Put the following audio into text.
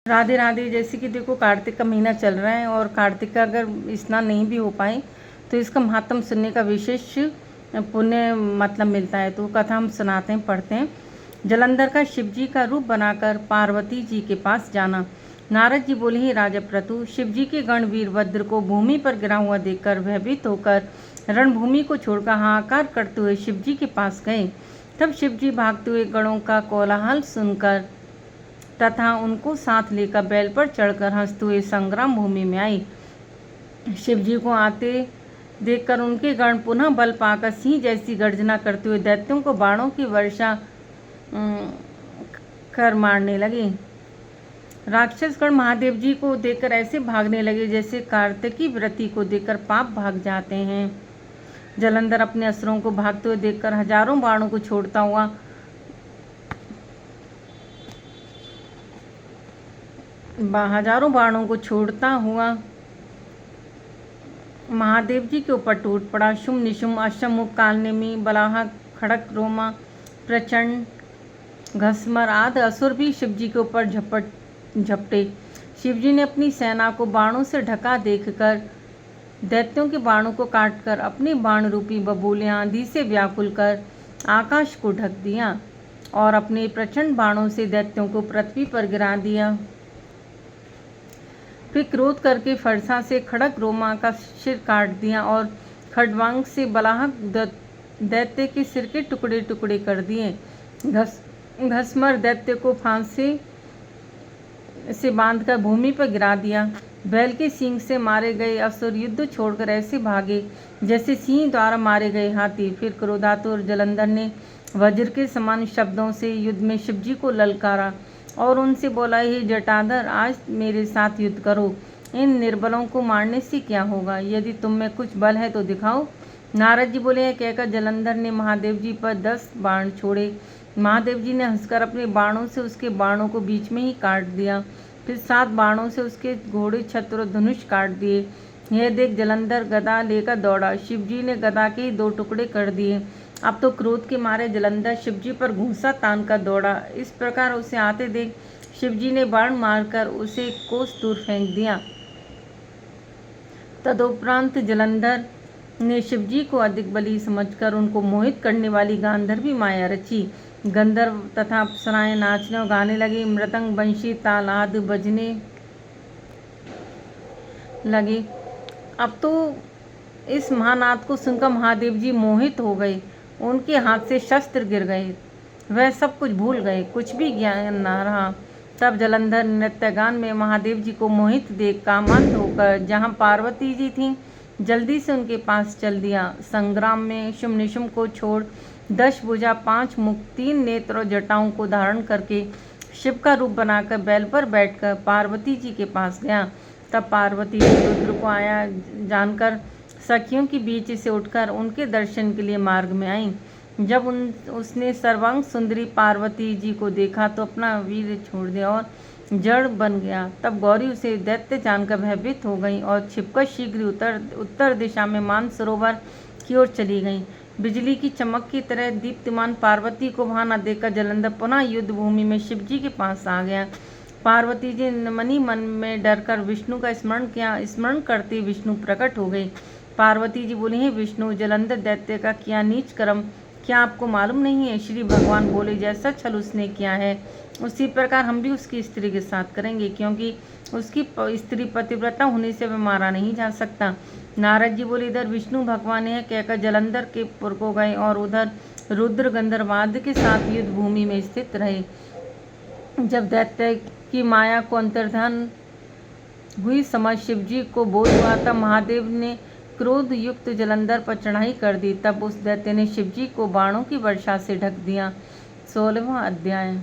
राधे राधे। जैसे कि देखो कार्तिक का महीना चल रहा है और कार्तिक का अगर स्नान नहीं भी हो पाए तो इसका महात्म सुनने का विशेष पुण्य मतलब मिलता है। तो कथा हम सुनाते हैं, पढ़ते हैं। जलंधर का शिव जी का रूप बनाकर पार्वती जी के पास जाना। नारद जी बोले, ही राजा प्रतु, शिव जी के गण वीरभद्र को भूमि पर गिरा हुआ देखकर भयभीत होकर रणभूमि को छोड़कर हाहाकार करते हुए शिव जी के पास गए। तब शिव जी भागते हुए गणों का कोलाहल सुनकर तथा उनको साथ लेकर बैल पर चढ़कर हंसते हुए संग्राम भूमि में आई। शिव जी को आते देखकर उनके गण पुनः बल पाकर सिंह जैसी गर्जना करते हुए दैत्यों को बाणों की वर्षा कर मारने लगे। राक्षसगण महादेव जी को देखकर ऐसे भागने लगे जैसे कार्तिकी व्रती को देखकर पाप भाग जाते हैं। जलंधर अपने असुरों को भागते हुए देखकर हजारों बाणों को छोड़ता हुआ महादेव जी के ऊपर टूट पड़ा। शुम निशुम अश्वमुख कालनेमी बलाहा खड़क रोमा प्रचंड घसमर आदि असुर भी शिव जी के ऊपर झपटे। शिव जी ने अपनी सेना को बाणों से ढका देखकर दैत्यों के बाणों को काटकर अपने बाण रूपी बबूले आंधी से व्याकुल कर आकाश को ढक दिया और अपने प्रचंड बाणों से दैत्यों को पृथ्वी पर गिरा दिया। फिर क्रोध करके फरसा से खड़क रोमा का सिर काट दिया और खड्वांग से बलाहक दैत्य के सिर के टुकड़े टुकड़े कर दिए। घसमर दैत्य को फांसी से बांधकर भूमि पर गिरा दिया। बैल के सींग से मारे गए असुर युद्ध छोड़कर ऐसे भागे जैसे सिंह द्वारा मारे गए हाथी। फिर क्रोधातुर जलंधर ने वज्र के समान शब्दों से युद्ध में शिवजी को ललकारा और उनसे बोला, हे जटाधर, आज मेरे साथ युद्ध करो। इन निर्बलों को मारने से क्या होगा? यदि तुम में कुछ बल है तो दिखाओ। नारद जी बोले, कहकर जलंधर ने महादेव जी पर 10 बाण छोड़े। महादेव जी ने हंसकर अपने बाणों से उसके बाणों को बीच में ही काट दिया। फिर 7 बाणों से उसके घोड़े छत्र धनुष काट दिए। यह देख जलंधर गदा लेकर दौड़ा। शिव जी ने गदा के 2 टुकड़े कर दिए। अब तो क्रोध के मारे जलंधर शिव जी पर घूंसा तान कर दौड़ा। इस प्रकार उसे आते देख शिव जी ने बाण मारकर उसे कोस दूर फेंक दिया। तदुपरांत जलंधर ने शिव जी को अधिक बली समझकर उनको मोहित करने वाली गांधर्वी माया रची। गंधर्व तथा अप्सराएं नाचने और गाने लगी। मृदंग बंशी ताल आदि बजने लगे। अब तो इस महानाद को सुनकर महादेव जी मोहित हो गए। उनके हाथ से शस्त्र गिर गए। वह सब कुछ भूल गए, कुछ भी ज्ञान न रहा। तब जलंधर नृत्यगान में महादेव जी को मोहित देख कामांध होकर जहाँ पार्वती जी थीं जल्दी से उनके पास चल दिया। संग्राम में शुम निशुम को छोड़ 10 भुजा 5 मुख 3 नेत्र और जटाओं को धारण करके शिव का रूप बनाकर बैल पर बैठकर पार्वती जी के पास गया। तब पार्वती जी रुद्र को आया जानकर सखियों के बीच से उठकर उनके दर्शन के लिए मार्ग में आई। जब उसने सर्वांग सुंदरी पार्वती जी को देखा तो अपना वीर छोड़ दिया और जड़ बन गया। तब गौरी उसे दैत्य जानकर भयभीत हो गई और छिपकर शीघ्र उत्तर दिशा में मानसरोवर की ओर चली गई। बिजली की चमक की तरह दीप्तिमान पार्वती को वहां न देखकर जलंधर पुनः युद्ध भूमि में शिव जी के पास आ गया। पार्वती जी ने मनी मन में डरकर विष्णु का स्मरण किया। स्मरण करते विष्णु प्रकट हो गए। पार्वती जी बोली, हे विष्णु, जलंधर दैत्य का किया नीच कर्म क्या आपको मालूम नहीं है? श्री भगवान बोले, जैसा छल उसने किया है उसी प्रकार हम भी उसकी स्त्री के साथ करेंगे, क्योंकि उसकी स्त्री पतिव्रता होने से वह मारा नहीं जा सकता। नारद जी बोले, इधर विष्णु भगवान है कहकर जलंधर के पुर को गए और उधर रुद्र गंधर्वाद के साथ युद्ध भूमि में स्थित रहे। जब दैत्य की माया को अंतर्धान हुई समझ शिव जी को बोध हुआ तब महादेव ने क्रोध युक्त जलंधर पर चढ़ाई कर दी। तब उस दैत्य ने शिव जी को बाणों की वर्षा से ढक दिया। 16वां अध्याय।